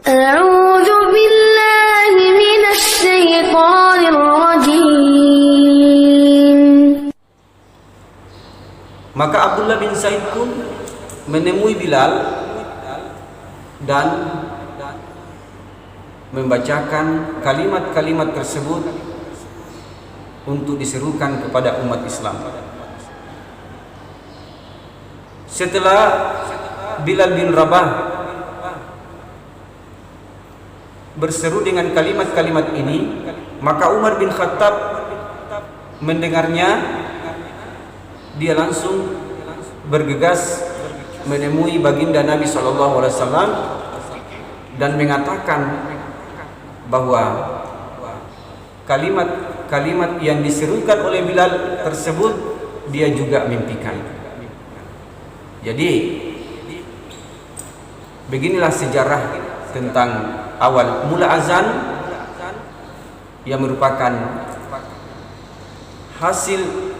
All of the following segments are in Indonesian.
أعوذ بالله من الشيطان الرجيم. Maka Abdullah bin Said pun menemui Bilal dan membacakan kalimat-kalimat tersebut untuk diserukan kepada umat Islam. Setelah Bilal bin Rabah berseru dengan kalimat-kalimat ini, maka Umar bin Khattab mendengarnya. Dia langsung bergegas menemui baginda Nabi SAW dan mengatakan bahwa kalimat-kalimat yang diserukan oleh Bilal tersebut dia juga mimpikan. Jadi beginilah sejarah tentang awal mula azan yang merupakan hasil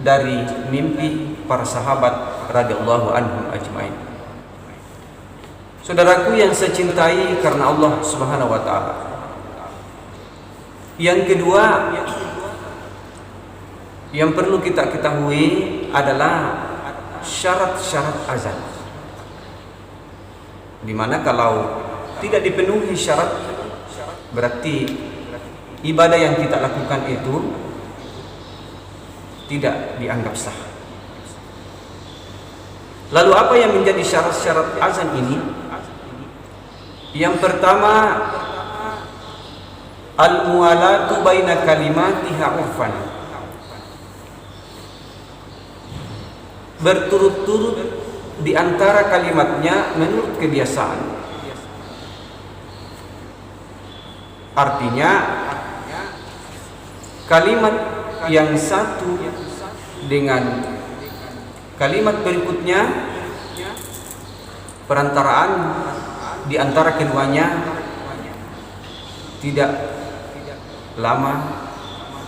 dari mimpi para sahabat radhiyallahu anhum ajmain. Saudaraku yang saya cintai karena Allah Subhanahu wa taala. Yang kedua yang perlu kita ketahui adalah syarat-syarat azan. Dimana kalau tidak dipenuhi syarat, berarti ibadah yang kita lakukan itu tidak dianggap sah. Lalu apa yang menjadi syarat-syarat azan ini? Yang pertama, al-muwalatu baina kalimatiha urfan. Berturut-turut di antara kalimatnya menurut kebiasaan. Artinya kalimat yang satu dengan kalimat berikutnya, perantaraan di antara keduanya tidak lama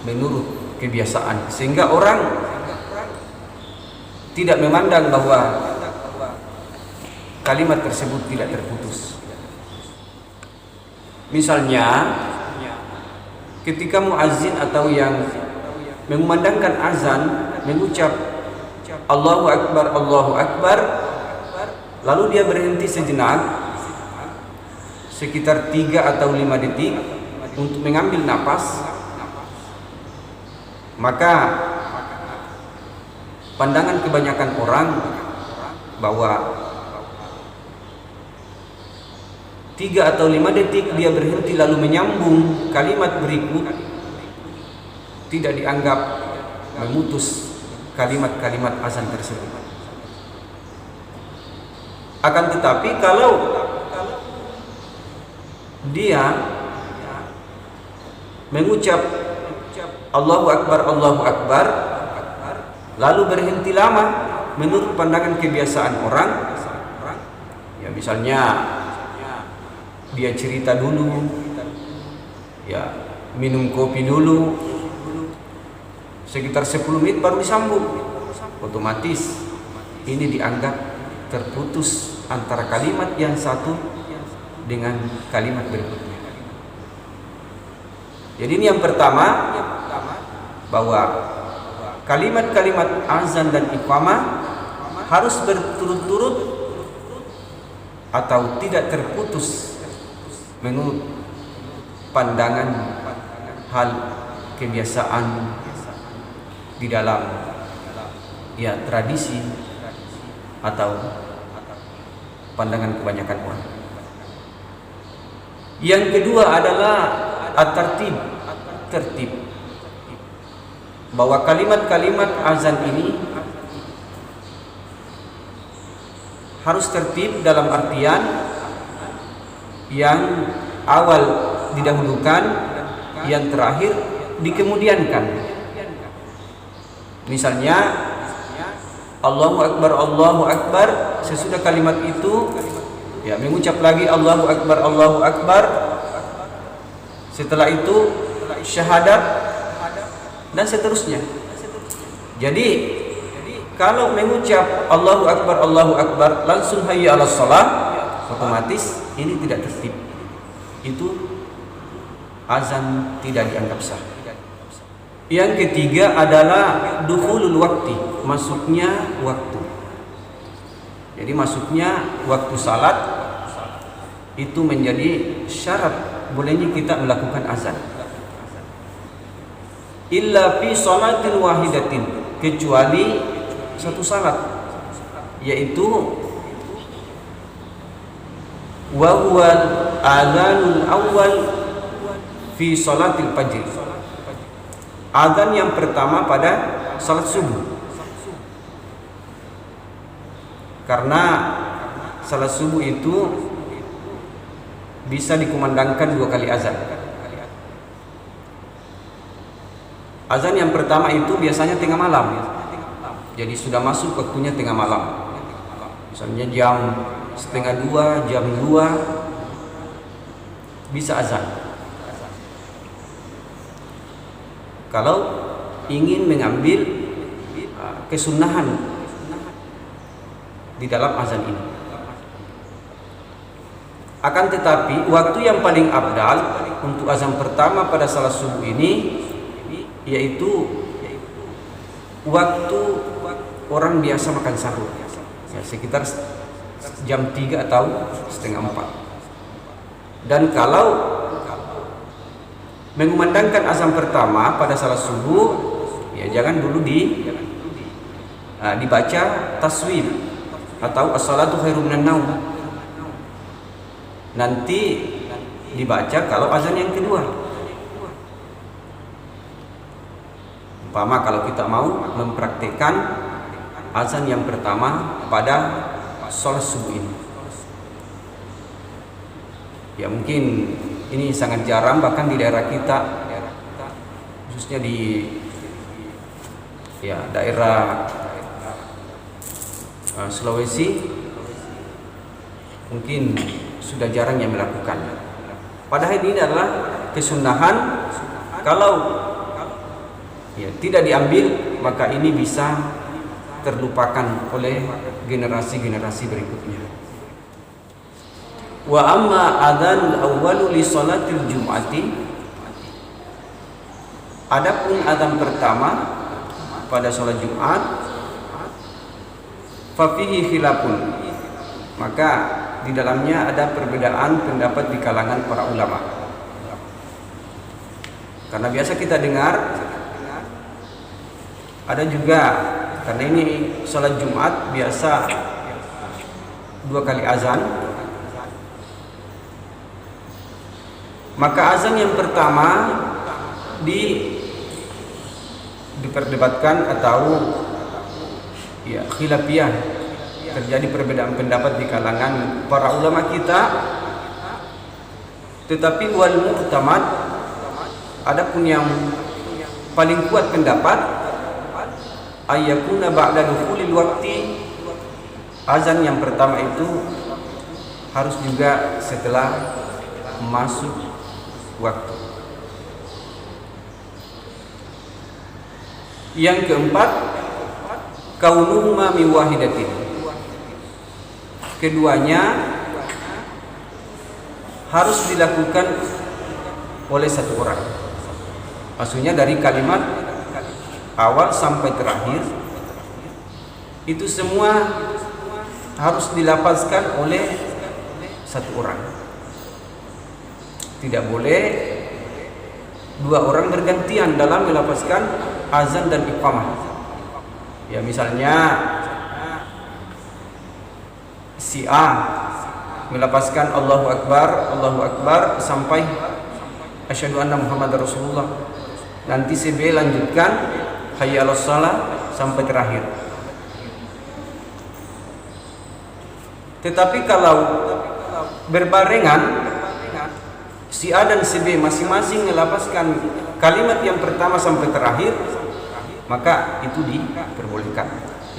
menurut kebiasaan, sehingga orang tidak memandang bahwa kalimat tersebut tidak terputus. Misalnya ketika muazzin atau yang mengumandangkan azan mengucap Allahu Akbar, lalu dia berhenti sejenak sekitar 3 atau 5 detik untuk mengambil napas, maka pandangan kebanyakan orang bahwa 3 atau 5 detik dia berhenti lalu menyambung kalimat berikut tidak dianggap memutus kalimat-kalimat azan tersebut. Akan tetapi kalau dia mengucap Allahu Akbar lalu berhenti lama menurut pandangan kebiasaan orang, ya misalnya dia cerita dulu, ya minum kopi dulu, sekitar 10 menit baru disambung, otomatis ini dianggap terputus antara kalimat yang satu dengan kalimat berikutnya. Jadi ini yang pertama, bahwa kalimat-kalimat azan dan iqamah harus berturut-turut atau tidak terputus menurut pandangan hal kebiasaan di dalam ya tradisi atau pandangan kebanyakan orang. Yang kedua adalah at-tartib, tertib, bahwa kalimat-kalimat azan ini harus tertib dalam artian yang awal didahulukan, yang terakhir dikemudiankan. Misalnya Allahu Akbar, sesudah kalimat itu ya mengucap lagi Allahu Akbar, setelah itu syahadat dan seterusnya. Jadi kalau mengucap Allahu Akbar langsung hayya 'alas shalah, otomatis ini tidak tertib, itu azan tidak dianggap sah. Yang ketiga adalah dukhulul waktu, masuknya waktu. Jadi masuknya waktu salat itu menjadi syarat bolehnya kita melakukan azan. Illa fi salatin wahidatin, kecuali satu salat, yaitu wa huwal adzanul awwal fi salatil fajr, azan yang pertama pada salat subuh. Karena salat subuh itu bisa dikumandangkan 2 kali azan. Azan yang pertama itu biasanya tengah malam, jadi sudah masuk waktunya tengah malam, misalnya jam 1:30, jam 2 bisa azan. Kalau ingin mengambil kesunahan di dalam azan ini. Akan tetapi waktu yang paling abdal untuk azan pertama pada salat subuh ini yaitu waktu orang biasa makan sahur, ya, sekitar jam 3 atau 3:30. Dan kalau mengumandangkan azan pertama pada salat subuh, ya jangan dulu dibaca taswib atau as-salatu khairum minan naum. Nanti dibaca kalau azan yang kedua. Umpama kalau kita mau mempraktikkan azan yang pertama pada salat subuh ini, ya mungkin ini sangat jarang, bahkan di daerah kita, khususnya di daerah Sulawesi, mungkin sudah jarang yang melakukan. Padahal ini adalah kesunahan. Kalau tidak diambil, maka ini bisa terlupakan oleh generasi-generasi berikutnya. Wa amma adzanul awwalu li salatil jum'ati, adapun adzan pertama pada salat Jumat, fa fihi khilafun, maka di dalamnya ada perbedaan pendapat di kalangan para ulama. Karena biasa kita dengar ada juga, karena ini salat Jumat biasa 2 kali azan, maka azan yang pertama diperdebatkan atau khilafiyah, terjadi perbedaan pendapat di kalangan para ulama kita. Tetapi wal mu'tamad, adapun yang paling kuat pendapat, ayyakuna ba'da dukhulil waqti, azan yang pertama itu harus juga setelah masuk waktu. Yang keempat, kaunuhuma min wahidatin, keduanya harus dilakukan oleh satu orang. Maksudnya dari kalimat awal sampai terakhir itu semua harus dilafazkan oleh satu orang. Tidak boleh 2 orang bergantian dalam melafazkan azan dan iqamah. Ya, misalnya si A melafazkan Allahu Akbar sampai asyhadu anna Muhammadar Rasulullah. Nanti si B lanjutkan hayya 'alas shalah sampai terakhir. Tetapi kalau berbarengan si A dan si B masing-masing melafazkan kalimat yang pertama sampai terakhir, maka itu diperbolehkan.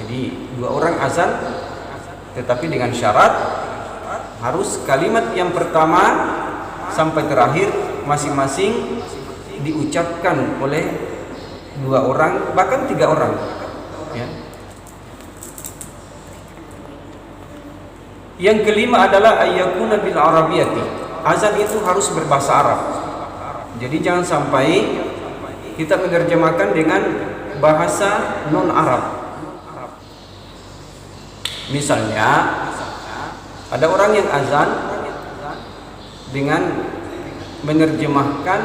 Jadi 2 orang azan, tetapi dengan syarat harus kalimat yang pertama sampai terakhir masing-masing diucapkan oleh 2 orang, bahkan 3 orang, ya. Yang kelima adalah ayyakuna bil arabiyati. Azan itu harus berbahasa Arab. Jadi jangan sampai kita menerjemahkan dengan bahasa non Arab. Misalnya ada orang yang azan dengan menerjemahkan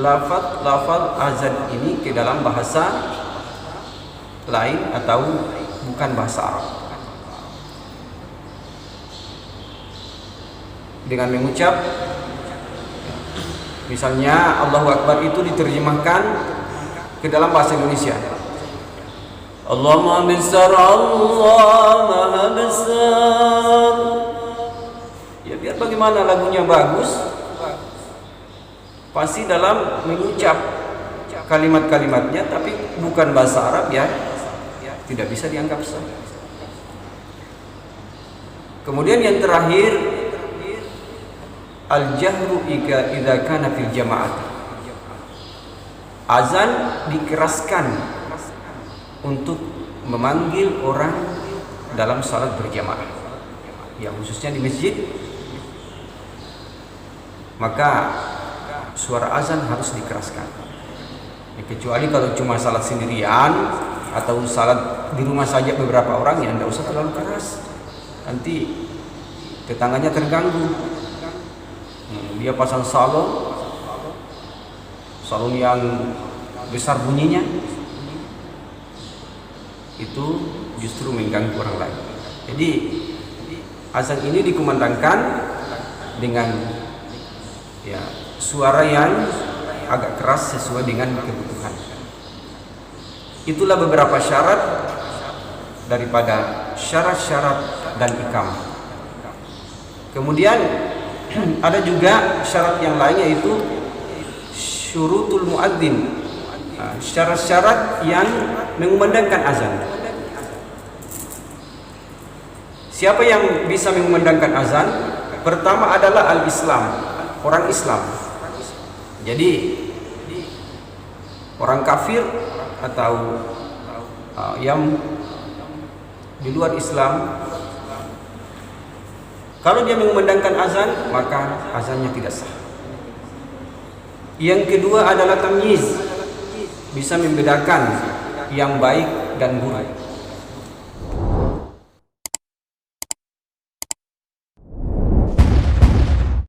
lafaz azan ini ke dalam bahasa lain atau bukan bahasa Arab, dengan mengucap misalnya Allahu Akbar itu diterjemahkan ke dalam bahasa Indonesia, Allah Maha Besar, Allah Maha Besar. Ya biar bagaimana lagunya bagus, pasti dalam mengucap kalimat-kalimatnya tapi bukan bahasa Arab, ya tidak bisa dianggap sah. Kemudian yang terakhir, al-jahru idza kana fil jama'ah. Azan dikeraskan untuk memanggil orang dalam salat berjamaah, yang khususnya di masjid, maka suara azan harus dikeraskan. Ya, kecuali kalau cuma salat sendirian atau salat di rumah saja beberapa orang, ya tidak usah terlalu keras, nanti tetangganya terganggu. Dia pasang salon yang besar bunyinya, itu justru mengganggu orang lain. Jadi azan ini dikumandangkan dengan ya suara yang agak keras sesuai dengan kebutuhan. Itulah beberapa syarat daripada syarat-syarat dan iqamah. Kemudian ada juga syarat yang lain, yaitu syurutul muadzin, syarat-syarat yang mengumandangkan azan. Siapa yang bisa mengumandangkan azan? Pertama adalah al-Islam, orang Islam. Jadi orang kafir atau yang di luar Islam, kalau dia mengumandangkan azan, maka azannya tidak sah. Yang kedua adalah tamyiz, bisa membedakan yang baik dan buruk.